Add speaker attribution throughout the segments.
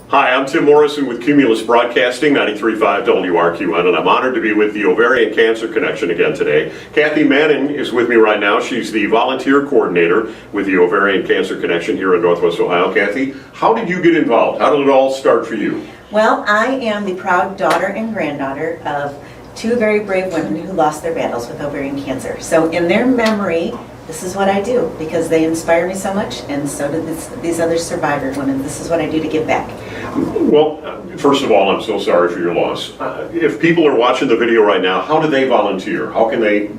Speaker 1: Hi, I'm Tim Morrison with Cumulus Broadcasting, 93.5 WRQN, and I'm honored to be with the Ovarian Cancer Connection again today. Kathy Manning is with me right now. She's the volunteer coordinator with the Ovarian Cancer Connection here in Northwest Ohio. Kathy, how did you get involved? How did it all start for you?
Speaker 2: Well, I am the proud daughter and granddaughter of two very brave women who lost their battles with ovarian cancer. So in their memory, this is what I do because they inspire me so much, and so do these other survivor women. This is what I do to give back.
Speaker 1: Well, first of all, I'm so sorry for your loss. If people are watching the video right now, how do they volunteer? How can they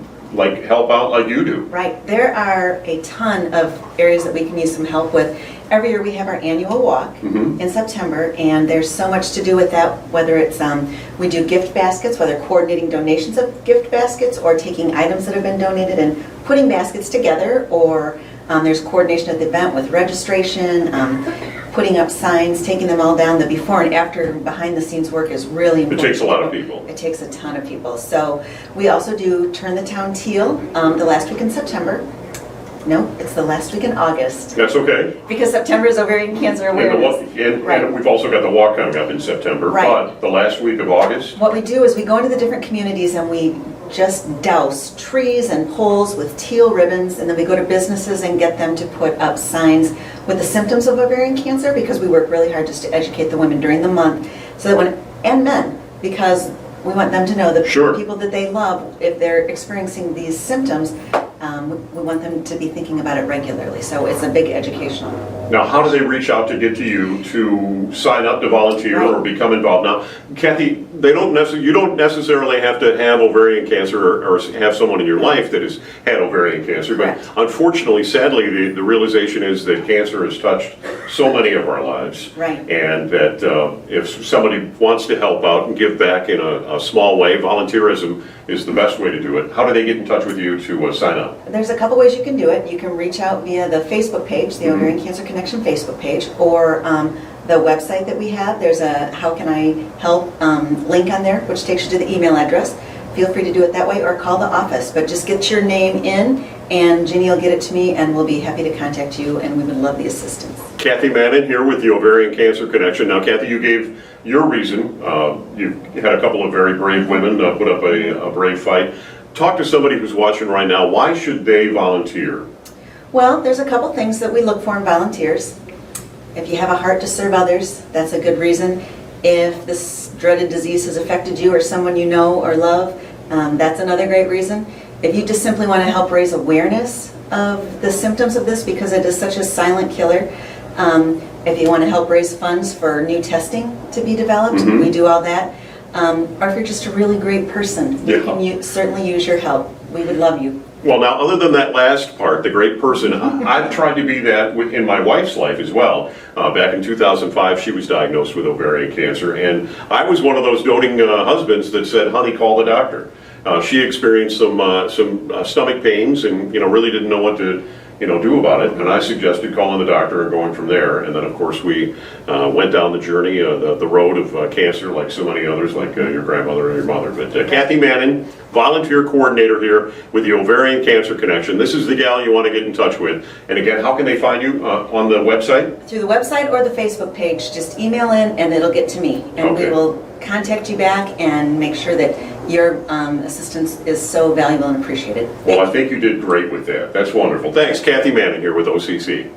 Speaker 1: help out like you do?
Speaker 2: Right. There are a ton of areas that we can use some help with. Every year we have our annual walk in September, and there's so much to do with that, whether it's we do gift baskets, whether coordinating donations of gift baskets or taking items that have been donated and putting baskets together, or there's coordination at the event with registration, putting up signs, taking them all down. The before and after behind the scenes work is really important.
Speaker 1: It takes a lot of people.
Speaker 2: It takes a ton of people. So we also do Turn the Town Teal the last week in September. No, it's the last week in August.
Speaker 1: That's okay.
Speaker 2: Because September is Ovarian Cancer Awareness.
Speaker 1: And we've also got the walk coming up in September, but the last week of August?
Speaker 2: What we do is we go into the different communities and we just douse trees and poles with teal ribbons, and then we go to businesses and get them to put up signs with the symptoms of ovarian cancer, because we work really hard just to educate the women during the month, so that and men, because we want them to know that people that they love, if they're experiencing these symptoms, we want them to be thinking about it regularly. So it's a big educational.
Speaker 1: Now, how do they reach out to get to you to sign up to volunteer or become involved? Now, Kathy, you don't necessarily have to have ovarian cancer or have someone in your life that has had ovarian cancer, but unfortunately, sadly, the realization is that cancer has touched so many of our lives.
Speaker 2: Right.
Speaker 1: And that if somebody wants to help out and give back in a small way, volunteerism is the best way to do it. How do they get in touch with you to sign up?
Speaker 2: There's a couple ways you can do it. You can reach out via the Facebook page, the Ovarian Cancer Connection Facebook page, or the website that we have. There's a How Can I Help link on there, which takes you to the email address. Feel free to do it that way, or call the office. But just get your name in, and Ginny will get it to me, and we'll be happy to contact you, and we would love the assistance.
Speaker 1: Kathy Manning here with the Ovarian Cancer Connection. Now, Kathy, you gave your reason. You had a couple of very brave women put up a brave fight. Talk to somebody who's watching right now. Why should they volunteer?
Speaker 2: Well, there's a couple things that we look for in volunteers. If you have a heart to serve others, that's a good reason. If this dreaded disease has affected you or someone you know or love, that's another great reason. If you just simply want to help raise awareness of the symptoms of this, because it is such a silent killer. If you want to help raise funds for new testing to be developed, we do all that. Or if you're just a really great person, you can certainly use your help. We would love you.
Speaker 1: Well, now, other than that last part, the great person, I've tried to be that in my wife's life as well. Back in 2005, she was diagnosed with ovarian cancer, and I was one of those doting husbands that said, honey, call the doctor. She experienced some stomach pains and really didn't know what to do about it, and I suggested calling the doctor and going from there. And then, of course, we went down the journey, the road of cancer, like so many others, like your grandmother and your mother. But Kathy Manning, volunteer coordinator here with the Ovarian Cancer Connection. This is the gal you want to get in touch with. And again, how can they find you on the website?
Speaker 2: Through the website or the Facebook page. Just email in and it'll get to me. And we will contact you back and make sure that your assistance is so valuable and appreciated.
Speaker 1: Well, I think you did great with that. That's wonderful. Thanks, Kathy Manning here with OCC.